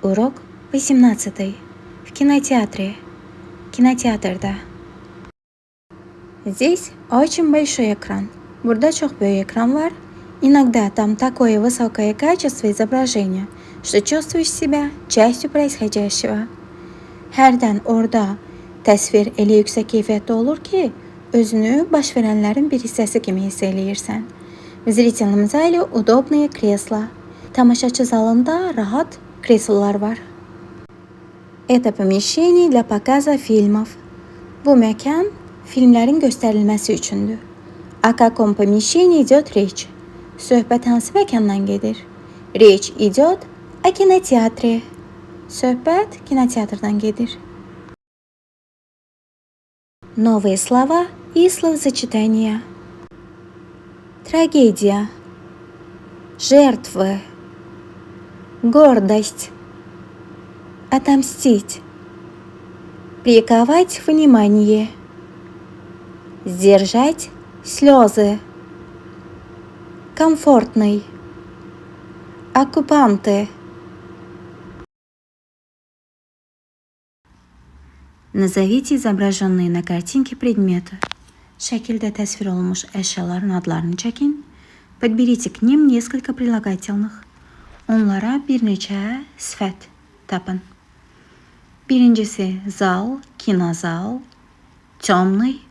Урок 18. В кинотеатре. Кинотеатрда. Здесь очень большой экран. Burada çok büyük экран var. Иногда там такое высокое качество изображения, что чувствуешь себя частью происходящего. Hərdən orada təsvir elə yüksək keyfiyyətdə olur ki, özünü baş verənlərin bir hissəsi kimi hiss eləyirsən. В зрительном зале удобные кресла. Tamaşaçı залında rahat kreslolar var. Это помещение для показа фильмов. Bu məkan filmlərin göstərilməsi üçündür. О каком помещении идет речь? Söhbət hansı məkandan gedir? Речь идет о кинотеатре. Söhbət kinoteatrdan gedir. Новые слова и словосочетания. Трагедия. Жертвы. Гордость. Отомстить. Приковать внимание. Сдержать слезы. Комфортный. Оккупанты. Назовите изображенные на картинке предметы. Şəkildə təsvir olunmuş əşyaların adlarını çəkin. Подберите к ним несколько прилагательных. Onlara bir neçə sifət tapın. Birincisi зал, kinozal, темный,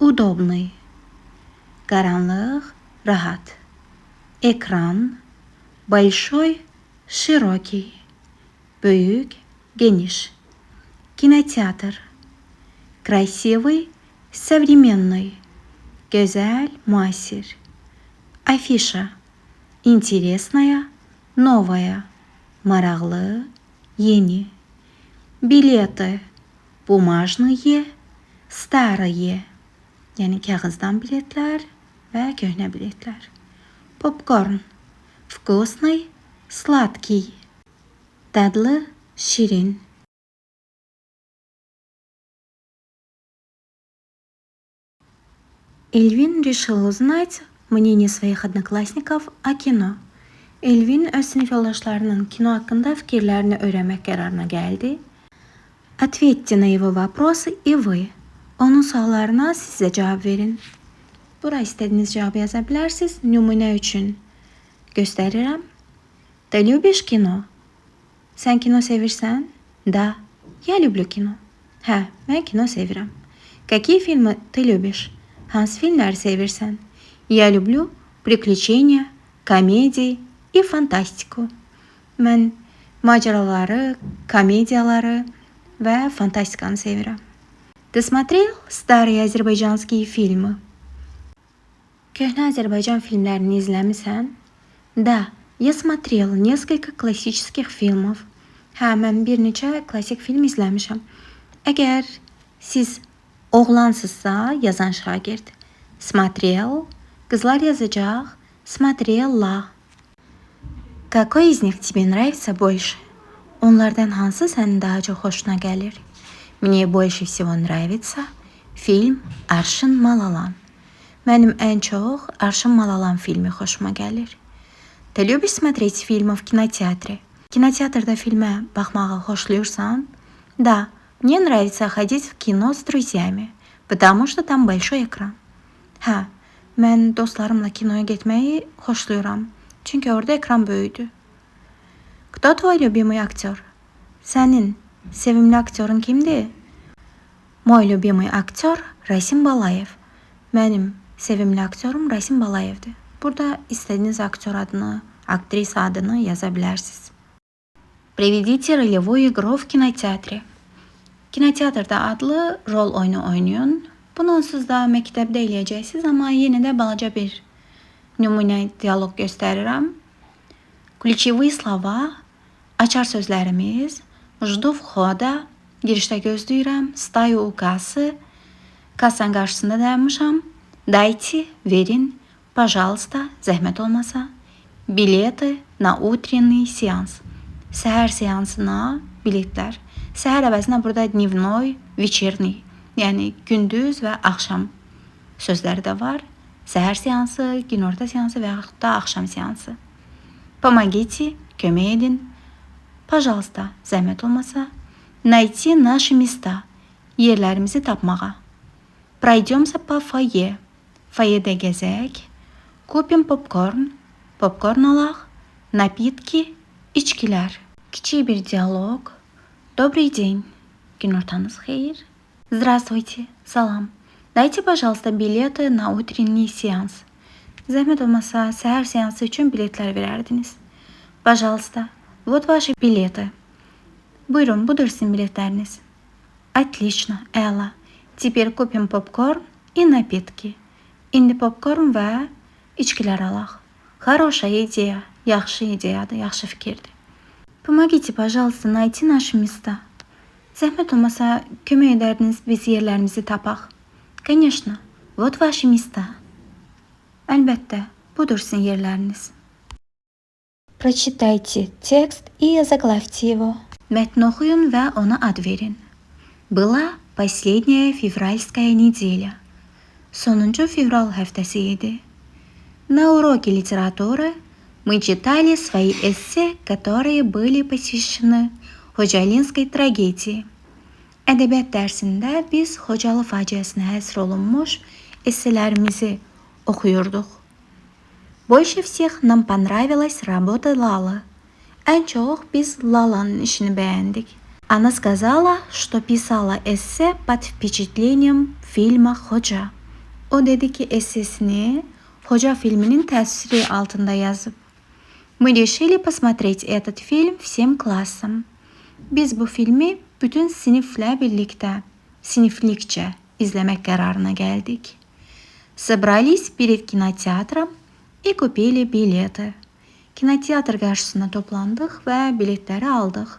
удобный, qaranlıq, rahat, ekran, большой, широкий, büyük, geniş, кинотеатр, красивый, современный, güzel, müasir, афиша, интересная, новая, maraqlı, yeni, билеты, бумажные, старые, yəni kağızdan biletlər və köhnə biletlər. Popcorn, вкусный, сладкий, dadlı, şirin. Эльвин решил узнать мнение своих одноклассников о кино. Elvin öz sinif yoldaşlarının kino hakkında fikirlərini öyrənmək qərarına gəldi. Ответьте на его вопросы и вы. Onun suallarına siz də cavab verin. Bura istədiyiniz cavabı yaza bilərsiniz. Nümunə üçün göstərirəm. Ты любишь кино? Sən kino sevirsən? Да, я люблю кино. Hə, mən kino sevirəm. Какие фильмы ты любишь? Hansı filmləri sevirsən? Я люблю приключения, комедии и фантастику. Mən macəraları, komediyaları və fantastikanı sevirəm. Ты смотрел старые азербайджанские фильмы? Köhnə Azərbaycan filmlərini izləmisən? Да, я смотрел несколько классических фильмов. Hə, mən bir neçə klassik film izləmişəm. Əgər siz oğlansızsa, yazan şagird. Смотрел, qızlar yazacaq, смотрела. Какой из них тебе нравится больше? Onlardan hansı sənin daha çox xoşuna gəlir? Мне больше всего нравится фильм Arşın Malalan. Mənim ən çox Arşın Malalan filmi xoşuma gəlir. Ты любишь смотреть фильмы в кинотеатре? Кинотеатрda filmə baxmağı xoşlayırsan? Да, мне нравится ходить в кино с друзьями, потому что там большой экран. Hə, mən dostlarımla kinoya getməyi xoşlayıram. Çünki orada ekran böyüdür. Кто твой любимый актер? Sənin sevimli aktyorun kimdir? Мой любимый актер Rasim Balayev. Mənim sevimli aktyorum Rasim Balayevdir. Burada istədiyiniz aktyor adını, aktrisa adını yaza bilərsiniz. Приведите ролевую игру в кинотеатре. Kinoteatrda adlı rol oyunu oynayın. Bunu onsuz da məktəbdə eləyəcəksiniz, amma yenə də balaca bir nümunə dialoq göstərirəm. Ключевые слова, açar sözlərimiz, жду входа, girişdə gözləyirəm, стою у кассы, kassanın qarşısında dayanmışam, дайте, verin, пожалуйста, zəhmət olmasa, билеты на утренний сеанс, səhər seansına biletlər. Səhər əvəzinə burada dnevnoy, вечерний, yəni gündüz və axşam sözləri də var. Səhər seansı, günorta seansı və yaxud da axşam seansı. Помогите, kömək edin. Пожалуйста, zəhmət olmasa, найти наши места, yerlərimizi tapmağa. Пройдемся по фойе, фойеdə gəzək, купим попкорн, popcorn alaq, напитки, içkilər. Kiçik bir diyaloq. Добрый день, günortanız xeyir. Здравствуйте, salam. Дайте, пожалуйста, билеты на утренний сеанс. Zəhmət olmasa, səhər seansı üçün biletlər verərdiniz. Пожалуйста, вот ваши билеты. Buyurun, budur sizin biletləriniz. Отлично, əla. Теперь купим попкорн и напитки. İndi popcorn və içkilər alaq. Хорошая идея, yaxşı ideyadır, yaxşı fikirdir. Помогите, пожалуйста, найти наши места. Zəhmət olmasa, kömək edərdiniz biz yerlərimizi tapaq. Конечно, вот ваши места. Əlbəttə, budur sizin yerləriniz. Прочитайте текст и заглавьте его. Mətni oxuyun və ona ad verin. Была последняя февральская неделя. Sonuncu fevral həftəsi idi. На уроке литературы мы читали свои эссе, которые были посвящены Xocalinской трагедии. Ədəbiyyat dərsində biz Xocalı faciəsinə həsr olunmuş esselərimizi oxuyurduq. Больше всех нам понравилась работа Лалы. Ən çox biz Lala'nın işini bəyəndik. Она сказала, что писала эссе под впечатлением фильма Xoca. O dedi ki essesini Xoca filminin təsiri altında yazıb. Мы решили посмотреть этот фильм всем классом. Biz bu filmi bütün siniflə birlikdə, siniflikcə izləmək qərarına gəldik. Собрались перед кинотеатром и купили билеты. Кинотеатр qarşısına toplandıq və biletləri aldıq.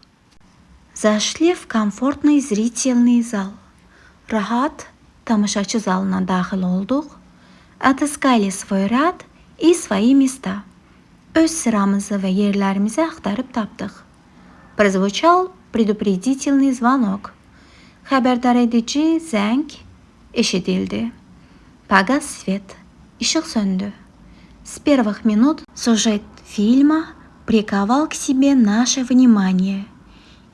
Зашли в комфортный зрительный зал. Rahat tamaşaçı zalına daxil olduq. Отыскали свой ряд и свои места. Öz sıramızı və yerlərimizi axtarıb tapdıq. Прозвучал предупредительный звонок. Xəbərdar edici zəng eşidildi. Погас свет. İşıq söndü. С первых минут сюжет фильма приковал к себе наше внимание.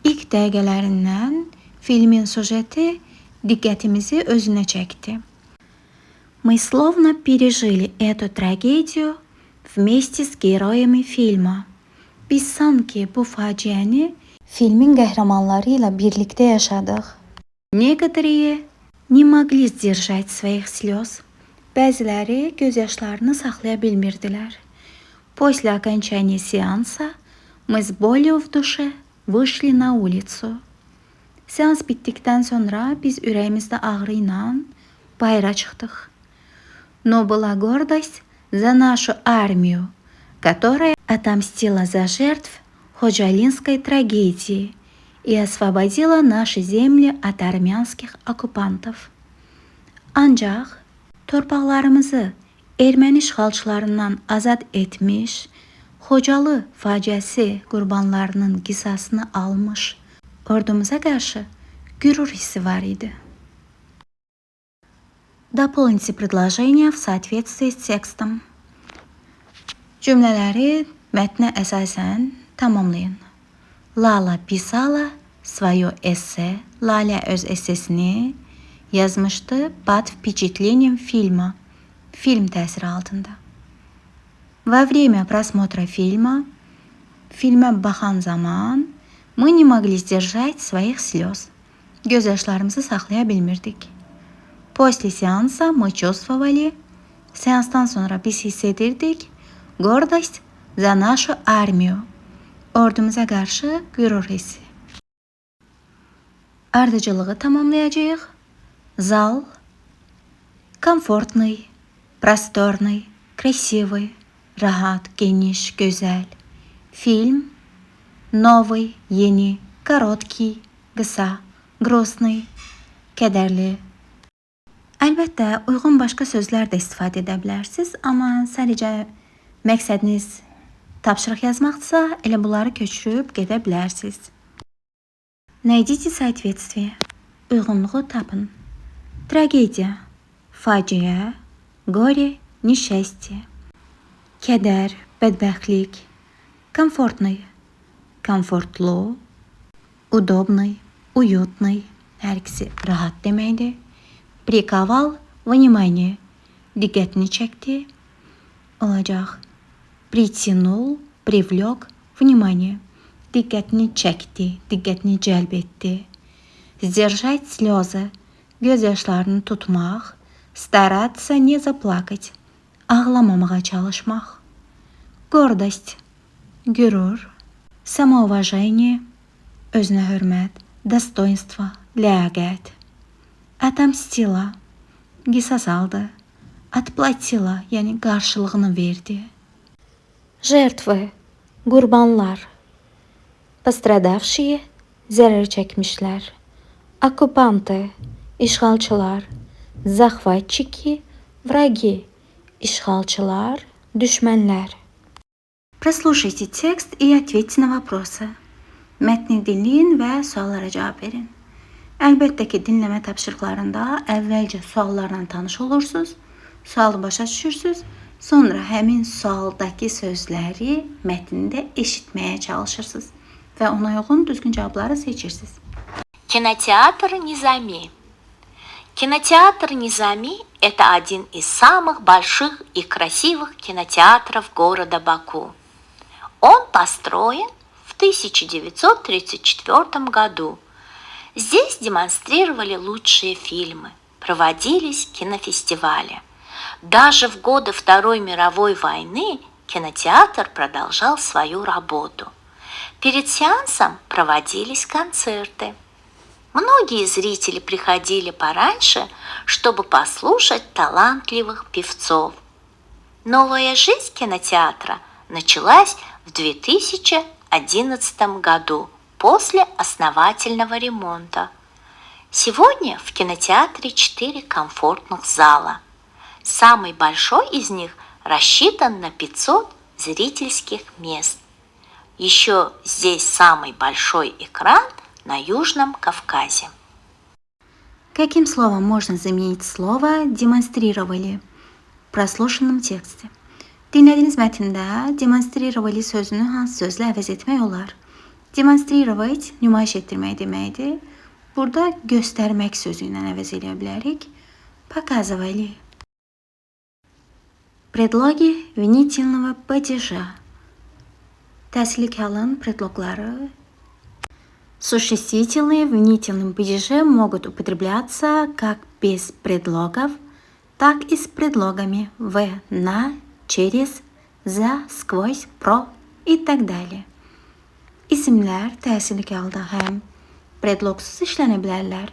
İlk dəqiqələrindən filmin sujeti diqqətimizi özünə çəkdi. Мы словно пережили эту трагедию вместе с героями фильма. Biz sanki bu faciəni filmin qəhrəmanları ilə birlikdə yaşadıq. Некоторые не могли сдержать своих слез. Bəziləri göz yaşlarını saxlaya bilmirdilər. После окончания сеанса мы с болью в душе вышли на улицу. Seans bitdikdən sonra biz ürəyimizdə ağrı ilə bayıra çıxdıq. Но была гордость за нашу армию, которая отомстила за жертв Xocalinской трагедии и освободила наши земли от армянских оккупантов. Ancaq torpaqlarımızı erməni işğalçılarından azad etmiş, Xocalı faciəsi qurbanlarının qisasını almış ordumuza qarşı qürur hissi var idi. Дополните предложения в соответствии с текстом. Cümlələri mətnə əsasən tamamlayın. Lala писала свое эссе. Lalə öz essesini yazmışdı под впечатлением фильма. Film təsiri altında. Во время просмотра фильма, filmə baxan zaman мы не могли сдержать своих слез. Göz yaşlarımızı saxlaya bilmirdik. После сеанса мы чувствовали, seansdan sonra biz hiss edirdik, гордость за нашу армию. Ordumuza qarşı qürur hissi. Ardıcılığı tamamlayacağıq. Зал, комфортный, просторный, красивый, rahat, geniş, gözəl. Film, новый, yeni, короткий, qısa, грустный, kədərli. Əlbəttə, uyğun başqa sözlər də istifadə edə bilərsiniz, amma sadəcə məqsədiniz tapşırıq yazmaqdırsa, elə bunları köçürüb gedə bilərsiniz. Найдите соответствие. Uyğunluğu tapın. Tragediya, faciə, горе, несчастье. Kədər, bədbəxtlik. Комфортный, komfortlu, удобный, уютный, hər ikisi rahat deməkdir. Приковал внимание, diqqətini çəkdi. Olacaq. Притянул, привлек внимание, diqqətini çəkdi, diqqətini cəlb etdi. Сдержать слезы, göz yaşlarını tutmaq. Стараться не заплакать, ağlamamağa çalışmaq. Гордость, qürur. Самоуважение, özünə hörmət. Достоинство, ləyaqət. Отомстила, qisas aldı. Отплатила, yəni qarşılığını verdi. Жертвы, qurbanlar. Пострадавшие, zərər çəkmişlər. Оккупанты, işğalçılar. Захватчики, враги, işğalçılar, düşmənlər. Прослушайте текст и ответьте на вопросы. Mətni dinləyin və suallara cavab verin. Əlbəttə ki, dinləmə tapşırıqlarında əvvəlcə suallarla tanış olursunuz, sualı başa düşürsünüz, sonra həmin sualdakı sözləri mətndə eşitməyə çalışırsınız və ona uyğun düzgün cavabları seçirsiniz. Кинотеатр Низами. Кинотеатр Низами – это один из самых больших и красивых кинотеатров города Баку. Он построен в 1934 году. Здесь демонстрировали лучшие фильмы, проводились кинофестивали. Даже в годы Второй мировой войны кинотеатр продолжал свою работу. Перед сеансом проводились концерты. Многие зрители приходили пораньше, чтобы послушать талантливых певцов. Новая жизнь кинотеатра началась в 2011 году после основательного ремонта. Сегодня в кинотеатре 4 комфортных зала. Самый большой из них рассчитан на 500 зрительских мест. Еще здесь самый большой экран на Южном Кавказе. Каким словом можно заменить слово демонстрировали в прослушанном тексте? Dinlədiyiniz mətndə demonstrirovali sözünü hansı sözlə əvəz etmək olar? Demonstrirovat nümayiş etdirmək deməkdir. Burada göstərmək sözü ilə əvəz edə bilərik. Показывали. Предлоги винительного падежа. Тəsirlik halın предлогları. Существительные в винительном падеже могут употребляться как без предлогов, так и с предлогами в, на, через, за, сквозь, про и так далее. İsimlər təsirlik halda həm predlogsuz işlənə bilərlər,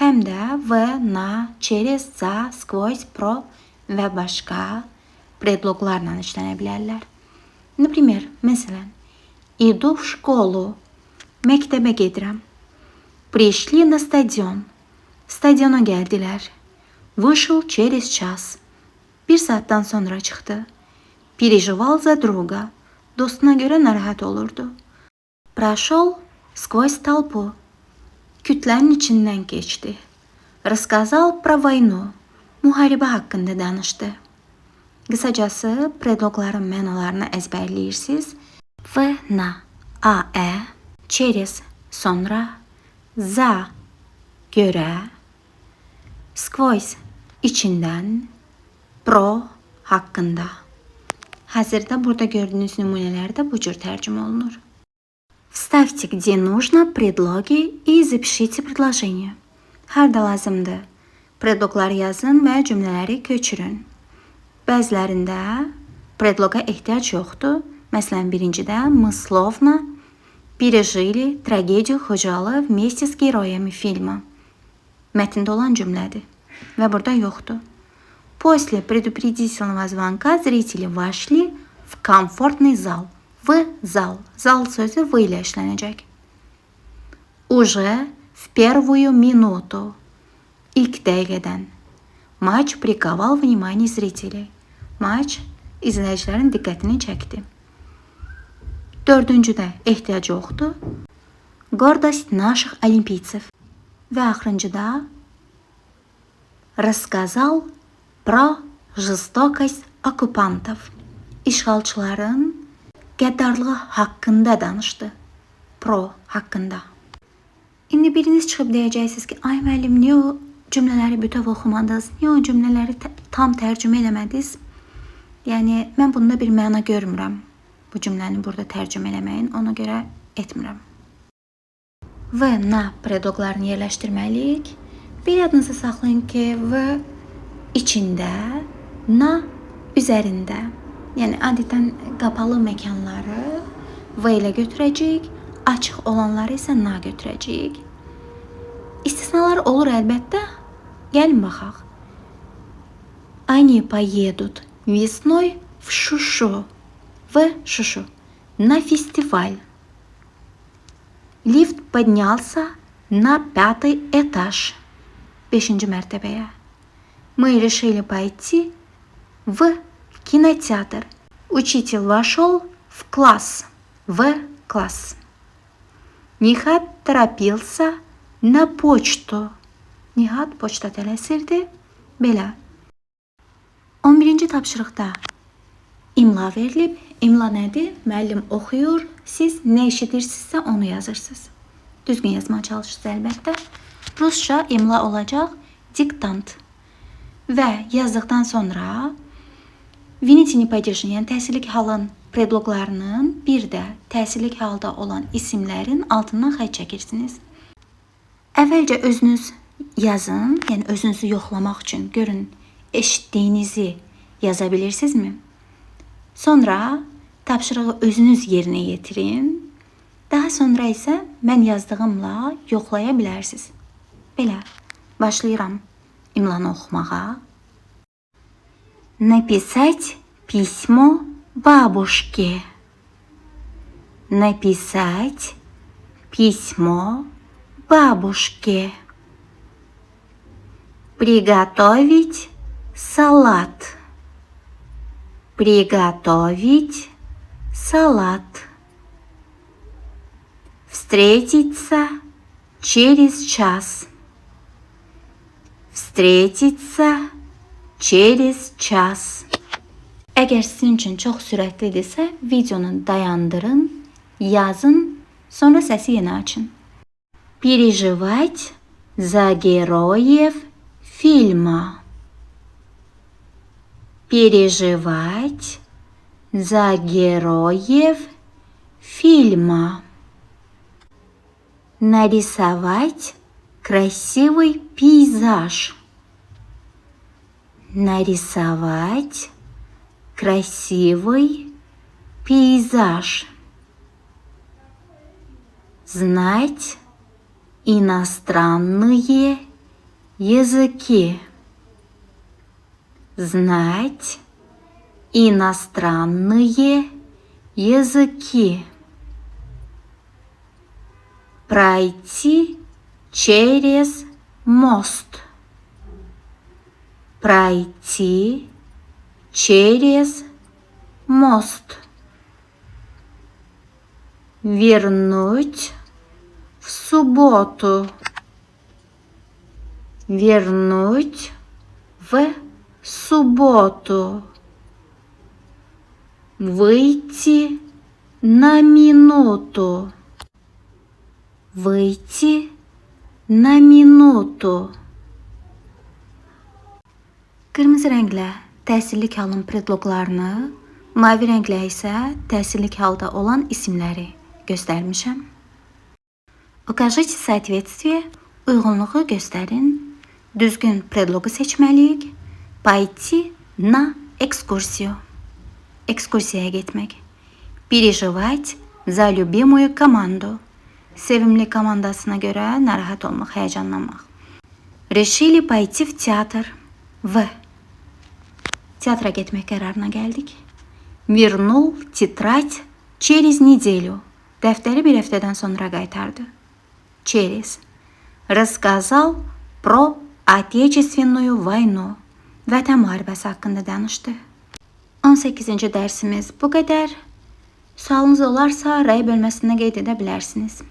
həm də v, na, через, za, сквозь, pro və başqa predloglarla işlənə bilərlər. Например, məsələn, иду в школу, məktəbə gedirəm. Пришли на стадион, stadiona gəldilər. Вышел через час, bir saatdan sonra çıxdı. Переживал за друга, dostuna görə narahat olurdu. Прошел сквозь толпу, kütlənin içindən keçdi. Рассказал про войну, müharibə haqqında danışdı. Qısacası, predlogların mənalarını əzbərləyirsiniz. В, на, a, через, sonra, za, görə, сквозь, içindən, pro, haqqında. Hazırda burada gördüyünüz nümunələr də bu cür tərcümə olunur. Вставьте, где нужно, предлоги и запишите предложение. Harda lazımdır? Predlogları yazın və cümlələri köçürün. Bəzilərində predloga ehtiyac yoxdur. Məsələn, birincidə мы словно пережили трагедию Xocalı вместе с героями фильма. Mətndə olan cümlədir və burada yoxdur. После предупредительного звонка зрители вошли в комфортный зал. В зал. Зал sözü v ilə işlənəcək. Уже в первую минуту. İlk dəqiqədən. Матч приковал внимание зрителей. Матч izləyicilərin diqqətini çəkdi. Dördüncüdə ehtiyac yoxdur. Гордость наших олимпийцев. Və axırıncıda рассказал про жестокость оккупантов. İşğalçıların qəddarlığı haqqında danışdı. pro haqqında. İndi biriniz çıxıb deyəcəksiniz ki, ay müəllim, niyə o cümlələri bütöv oxumadınız? Niyə o cümlələri tam tərcümə eləmədiniz? Yəni, mən bunda bir məna görmürəm. Bu cümləni burada tərcümə eləməyin, ona görə etmirəm. V, na predoklarını yerləşdirməliyik. Bir yadınızı saxlayın ki, V içində, na üzərində. Yəni, adətən qapalı məkanları V ilə götürəcəyik, açıq olanları isə na götürəcəyik. İstisnalar olur əlbəttə. Gəlin baxaq. Они поедут весной в Шушу. В Шушу. На фестиваль. Lift поднялся на 5-й этаж. 5-ci mərtəbəyə. Мы решили пойти в кинотеатр. Учитель вошел в класс. В класс. Nihat торопился на почту. Nihat poçta tələsirdi. Belə. 11-ci tapşırıqda imla verilib. İmla nədir? Müəllim oxuyur. Siz nə eşidirsinizsə onu yazırsınız. Düzgün yazmağa çalışırsınız əlbəttə. Rusca imla olacaq diktant. Və yazdıqdan sonra Vinitini падежin, yəni təsirlik halın predloglarının bir də təsirlik halda olan isimlərin altından xətt çəkirsiniz. Əvvəlcə özünüz yazın, yəni özünüzü yoxlamaq üçün görün, eşitdiyinizi yaza bilirsinizmi? Sonra tapşırığı özünüz yerinə yetirin. Daha sonra isə mən yazdığımla yoxlaya bilərsiniz. Belə, başlayıram imlanı oxumağa. Написать письмо бабушке. Написать письмо бабушке. Приготовить салат. Приготовить салат. Встретиться через час. Встретиться через час. Əgər sizin üçün çox sürətlidirsə, videonu dayandırın, yazın, sonra səsi yenə açın. Переживать за героев фильма. Переживать за героев фильма. Нарисовать красивый пейзаж. Нарисовать красивый пейзаж. Знать иностранные языки. Знать иностранные языки. Пройти через мост. Пройти через мост. Вернуть в субботу. Вернуть в субботу. Выйти на минуту. Выйти на минуту. Qırmızı rənglə təsirlik halın predloglarını, mavi rənglə isə təsirlik halda olan isimləri göstərmişəm. Укажите соответствие, uyğunluğu göstərin. Düzgün predlogu seçməliyik. Пойти на экскурсию. Ekskursiyaya getmək. Переживать за любимую команду. Sevimli komandasına görə narahat olmaq, həyəcanlanmaq. Решили пойти в театр. V. Teatra getmək qərarına gəldik. Вернул тетрадь через неделю. Dəftəri bir həftədən sonra qaytardı. Через. Рассказал про Отечественную войну. Vətən müharibəsi haqqında danışdı. 18-ci dərsimiz bu qədər. Sualınız olarsa rəy bölməsində qeyd edə bilərsiniz.